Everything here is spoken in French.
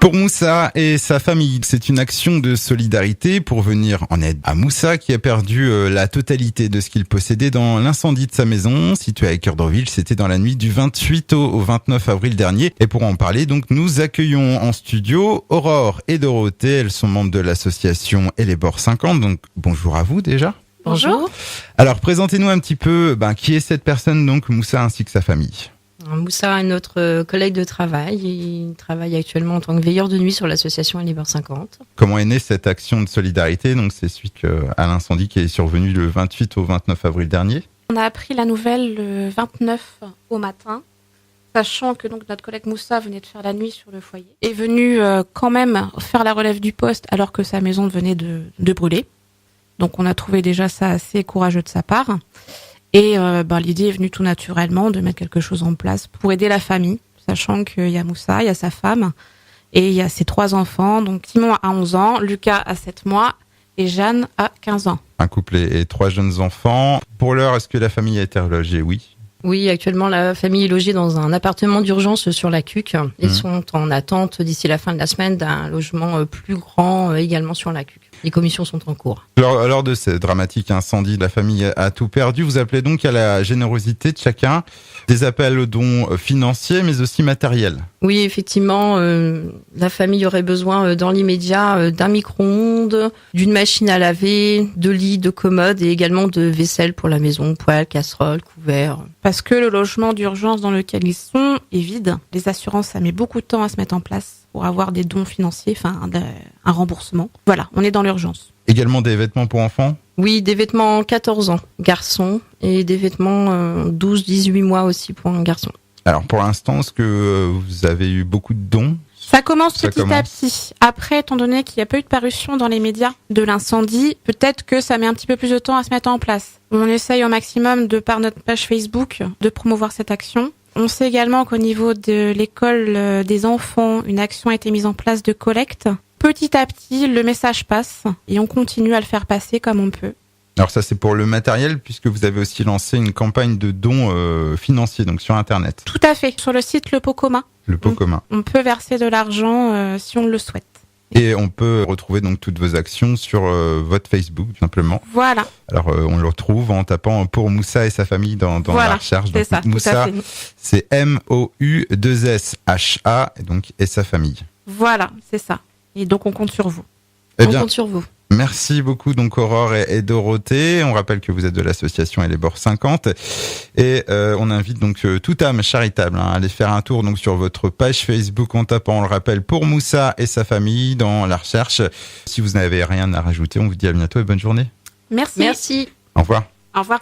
Pour Moussa et sa famille, c'est une action de solidarité pour venir en aide à Moussa qui a perdu la totalité de ce qu'il possédait dans l'incendie de sa maison située à Équeurdreville. C'était dans la nuit du 28 au 29 avril dernier. Et pour en parler, donc, nous accueillons en studio Aurore et Dorothée. Elles sont membres de l'association Et les Bords 50. Donc, bonjour à vous déjà. Bonjour. Alors, présentez-nous un petit peu qui est cette personne, donc Moussa ainsi que sa famille. Moussa est notre collègue de travail. Il travaille actuellement en tant que veilleur de nuit sur l'association Et les Bords 50. Comment est née cette action de solidarité? Donc, c'est suite à l'incendie qui est survenu le 28 au 29 avril dernier. On a appris la nouvelle le 29 au matin, sachant que donc notre collègue Moussa venait de faire la nuit sur le foyer. Est venu quand même faire la relève du poste alors que sa maison venait de brûler. Donc, on a trouvé déjà ça assez courageux de sa part. Et l'idée est venue tout naturellement de mettre quelque chose en place pour aider la famille, sachant qu'il y a Moussa, il y a sa femme et il y a ses 3 enfants. Donc Simon a 11 ans, Lucas a 7 mois et Jeanne a 15 ans. Un couple et 3 jeunes enfants. Pour l'heure, est-ce que la famille a été relogée? Oui. Oui, actuellement, la famille est logée dans un appartement d'urgence sur la Cuque. Ils sont en attente d'ici la fin de la semaine d'un logement plus grand également sur la Cuque. Les commissions sont en cours. Lors de ce dramatique incendie, la famille a tout perdu. Vous appelez donc à la générosité de chacun, des appels aux dons financiers, mais aussi matériels. Oui, effectivement, la famille aurait besoin dans l'immédiat d'un micro-ondes, d'une machine à laver, de lits, de commodes et également de vaisselle pour la maison, poêles, casseroles, couverts. Parce que le logement d'urgence dans lequel ils sont est vide. Les assurances, ça met beaucoup de temps à se mettre en place pour avoir des dons financiers, un remboursement. Voilà, on est dans l'urgence. Également des vêtements pour enfants? Oui, des vêtements 14 ans, garçons, et des vêtements 12-18 mois aussi pour un garçon. Alors pour l'instant, est-ce que vous avez eu beaucoup de dons? Ça commence petit à petit. Après, étant donné qu'il n'y a pas eu de parution dans les médias de l'incendie, peut-être que ça met un petit peu plus de temps à se mettre en place. On essaye au maximum, de par notre page Facebook, de promouvoir cette action. On sait également qu'au niveau de l'école des enfants, une action a été mise en place de collecte. Petit à petit, le message passe et on continue à le faire passer comme on peut. Alors ça, c'est pour le matériel, puisque vous avez aussi lancé une campagne de dons financiers, donc sur Internet. Tout à fait, sur le site Le Pot Commun. Le Pot Commun. On peut verser de l'argent si on le souhaite. Et on peut retrouver donc toutes vos actions sur votre Facebook, tout simplement. Voilà. Alors, on le retrouve en tapant pour Moussa et sa famille dans la recherche. C'est ça, Moussa, c'est M-O-U-2-S-H-A, et sa famille. Voilà, c'est ça. Et donc, on compte sur vous. Eh bien, on compte sur vous. Merci beaucoup, donc Aurore et Dorothée. On rappelle que vous êtes de l'association Et les Bords 50. Et on invite donc toute âme charitable à aller faire un tour donc sur votre page Facebook en tapant, on le rappelle, pour Moussa et sa famille dans la recherche. Si vous n'avez rien à rajouter, on vous dit à bientôt et bonne journée. Merci. Merci. Au revoir. Au revoir.